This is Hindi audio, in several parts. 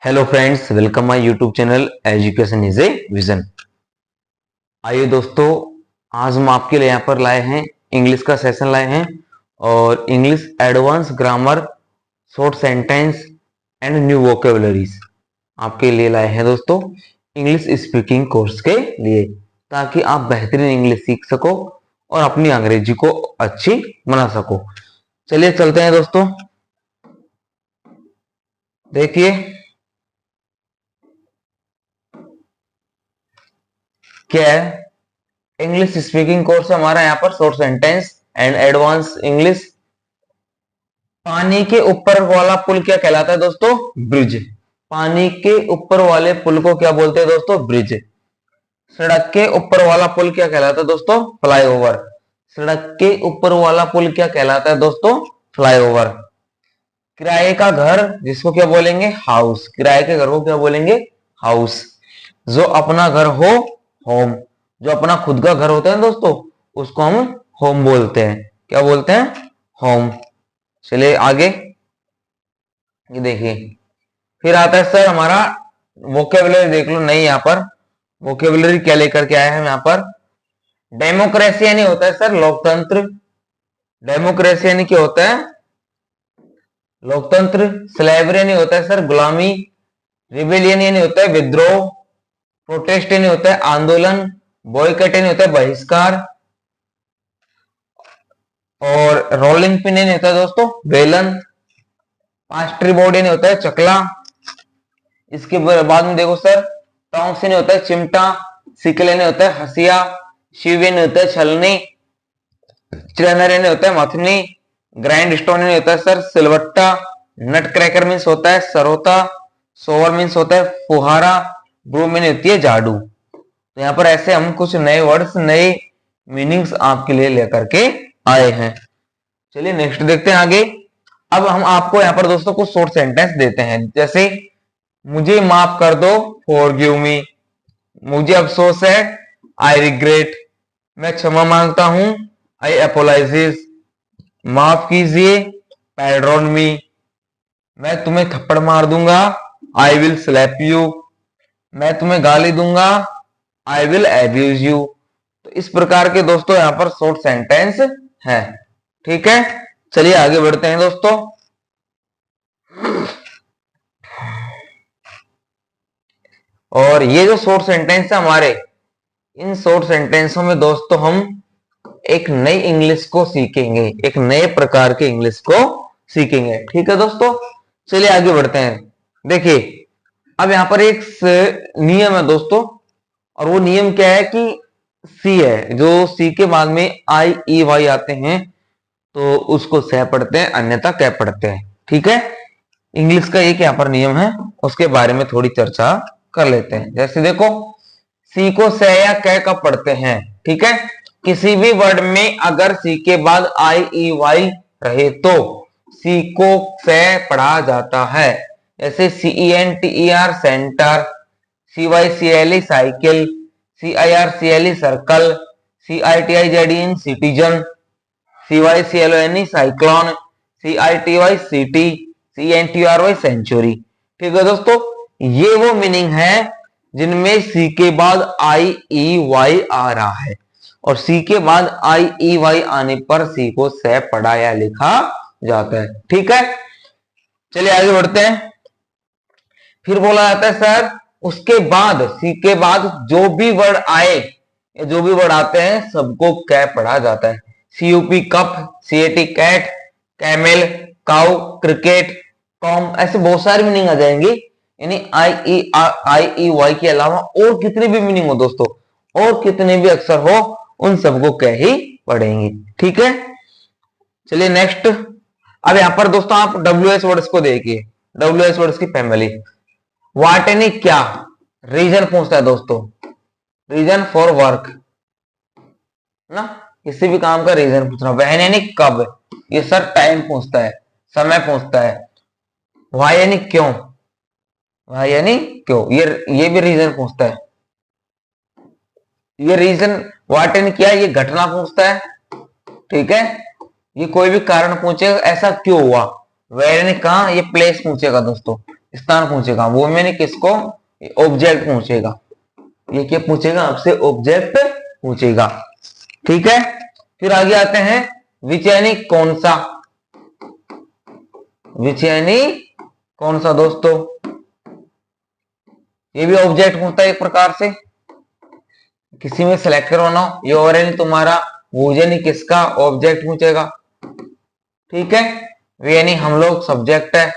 Hello friends, welcome my YouTube channel education is a vision. आइए दोस्तों, आज हम आपके लिए यहाँ पर लाए हैं इंग्लिश का सेशन लाए हैं और English advance grammar, short sentence and new vocabularies आपके लिए लाए हैं दोस्तों, इंग्लिश स्पीकिंग कोर्स के लिए, ताकि आप बेहतरीन इंग्लिश सीख सको और अपनी अंग्रेजी को अच्छी बना सको। चलिए चलते हैं दोस्तों। देखिए क्या है, इंग्लिश स्पीकिंग कोर्स हमारा यहाँ पर short sentence and advance English. पानी के ऊपर वाला पुल क्या कहलाता है दोस्तों? ब्रिज। पानी के ऊपर वाले पुल को क्या बोलते हैं दोस्तों? ब्रिज। सड़क के ऊपर वाला पुल क्या कहलाता है दोस्तों? फ्लाईओवर। सड़क के ऊपर वाला पुल क्या कहलाता है दोस्तों? फ्लाईओवर। किराए का घर जिसको क्या बोलेंगे? हाउस। किराए के घर को क्या बोलेंगे? हाउस। जो अपना घर हो, होम। जो अपना खुद का घर होता है दोस्तों, उसको हम होम बोलते हैं। क्या बोलते हैं? होम। चलिए आगे, ये देखिए फिर आता है सर हमारा वोकेबलरी। देख लो नहीं, यहाँ पर वोकेबलरी क्या लेकर के आए हैं यहाँ पर। डेमोक्रेसी यानी होता है सर लोकतंत्र। डेमोक्रेसी यानी क्या होता है? लोकतंत्र। स्लेवरी यानी होता है सर गुलामी। रिबेलियन यानी होता है विद्रोह। प्रोटेस्ट यानी होता है आंदोलन। बॉयकट यानी होता है बहिष्कार। और रोलिंग पिन यानी होता है दोस्तों बेलन। पास्ट्री बोर्ड यानी होता है चकला। इसके बाद में देखो सर, टॉन्ग्स यानी होता है चिमटा। सिकल यानी होता है हसिया। शिव यानी होता है छलनी। चिरनर यानी होता है मथनी। ग्राइंड स्टोन यानी होता है सर सिलवट्टा। नट क्रैकर मीन्स होता है सरोता। सोवर मीन्स होता है फुहारा। ब्रूम यानी होती है झाड़ू। तो यहाँ पर ऐसे हम कुछ नए वर्ड्स, नए मीनिंग्स आपके लिए लेकर के आए हैं। चलिए नेक्स्ट देखते हैं आगे। अब हम आपको यहाँ पर दोस्तों कुछ शॉर्ट सेंटेंस देते हैं, जैसे मुझे माफ कर दो, फॉरगिव मी। मुझे अफसोस है, आई रिग्रेट। मैं क्षमा मांगता हूं, आई अपोलाइजेस। माफ कीजिए, पैडॉन मी। मैं तुम्हें थप्पड़ मार दूंगा, आई विल स्लैप यू। मैं तुम्हें गाली दूंगा, आई विल एब्यूज यू। तो इस प्रकार के दोस्तों यहाँ पर शॉर्ट सेंटेंस है। ठीक है, चलिए आगे बढ़ते हैं दोस्तों। और ये जो शॉर्ट सेंटेंस है हमारे, इन शॉर्ट सेंटेंसों में दोस्तों हम एक नई इंग्लिश को सीखेंगे, एक नए प्रकार के इंग्लिश को सीखेंगे। ठीक है दोस्तों, चलिए आगे बढ़ते हैं। देखिए अब यहां पर एक नियम है दोस्तों, और वो नियम क्या है कि सी है, जो सी के बाद में आई ई वाई आते हैं तो उसको सह पढ़ते हैं, अन्यथा कै पढ़ते हैं। ठीक है, इंग्लिश का एक यहाँ पर नियम है, उसके बारे में थोड़ी चर्चा कर लेते हैं। जैसे देखो, सी को स या कै कब पढ़ते हैं? ठीक है, किसी भी वर्ड में अगर सी के बाद आई ई वाई रहे तो सी को स पढ़ा जाता है। जैसे C E N T E R center, C Y C L E cycle, C I R C L E circle, C I T I Z N citizen, C Y C L O N E cyclone, C I T Y city, C N T R Y century. ठीक है दोस्तों, ये वो मीनिंग है जिनमें सी के बाद आई ई वाई आ रहा है, और सी के बाद आई ई वाई आने पर सी को से पढ़ा या लिखा जाता है। ठीक है, चलिए आगे बढ़ते हैं। फिर बोला जाता है सर उसके बाद, सी के बाद जो भी वर्ड आए, जो भी वर्ड आते हैं सबको कै पढ़ा जाता है। CUP cup, CAT cat, camel, cow, cricket, com, ऐसे बहुत सारी मीनिंग आ जाएंगी। यानी आई ई वाई के अलावा और कितनी भी मीनिंग हो दोस्तों, और कितने भी अक्षर हो, उन सबको कै ही पढ़ेंगे। ठीक है, चलिए नेक्स्ट। अब यहां पर दोस्तों आप डब्ल्यू एस वर्ड्स को देखिए, डब्ल्यू एस वर्ड्स की फैमिली। वाट यानी क्या, रीजन पूछता है दोस्तों, रीजन फॉर वर्क ना, किसी भी काम का रीजन पूछना। वहन यानी कब, ये सर टाइम पूछता है, समय पूछता है। वाई यानी क्यों, वाई यानी क्यों, ये भी रीजन पूछता है। ये रीजन, वाट यानी क्या, ये घटना पूछता है। ठीक है, ये कोई भी कारण पूछेगा, ऐसा क्यों हुआ। वेयर यानी कहां, ये प्लेस पूछेगा दोस्तों, स्थान पूछेगा, वो मैंने किसको, ऑब्जेक्ट पूछेगा। ये क्या पूछेगा आपसे, ऑब्जेक्ट पूछेगा। ठीक है, फिर आगे आते हैं, विच यानी कौन सा, विच यानी कौन सा दोस्तों, ये भी ऑब्जेक्ट पूछता है एक प्रकार से, किसी में सिलेक्ट करवाना हो, ये और यानी तुम्हारा, वो यानी किसका, ऑब्जेक्ट पूछेगा। ठीक है, वे यानी हम लोग, सब्जेक्ट है।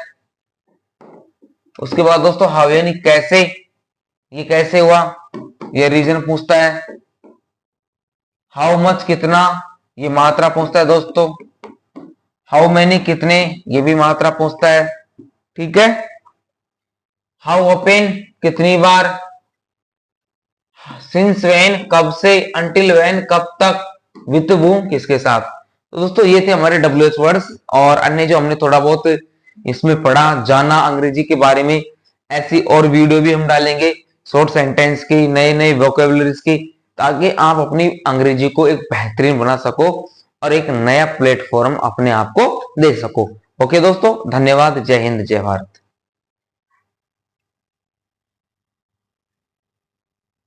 उसके बाद दोस्तों हाउ यानी कैसे, ये कैसे हुआ, ये रीजन पूछता है। हाउ मच कितना, ये मात्रा पूछता है दोस्तों। हाउ मैनी कितने, ये भी मात्रा पूछता है। ठीक है, हाउ ओपन कितनी बार, सिंस व्हेन कब से, अंटिल व्हेन कब तक, विथ whom किसके साथ। तो दोस्तों ये थे हमारे WH वर्ड्स, और अन्य जो हमने थोड़ा बहुत इसमें पढ़ा जाना अंग्रेजी के बारे में, ऐसी और वीडियो भी हम डालेंगे शॉर्ट सेंटेंस की, नए नए वोकेबुलरीज की, ताकि आप अपनी अंग्रेजी को एक बेहतरीन बना सको और एक नया प्लेटफॉर्म अपने आप को दे सको। ओके दोस्तों, धन्यवाद। जय हिंद, जय भारत।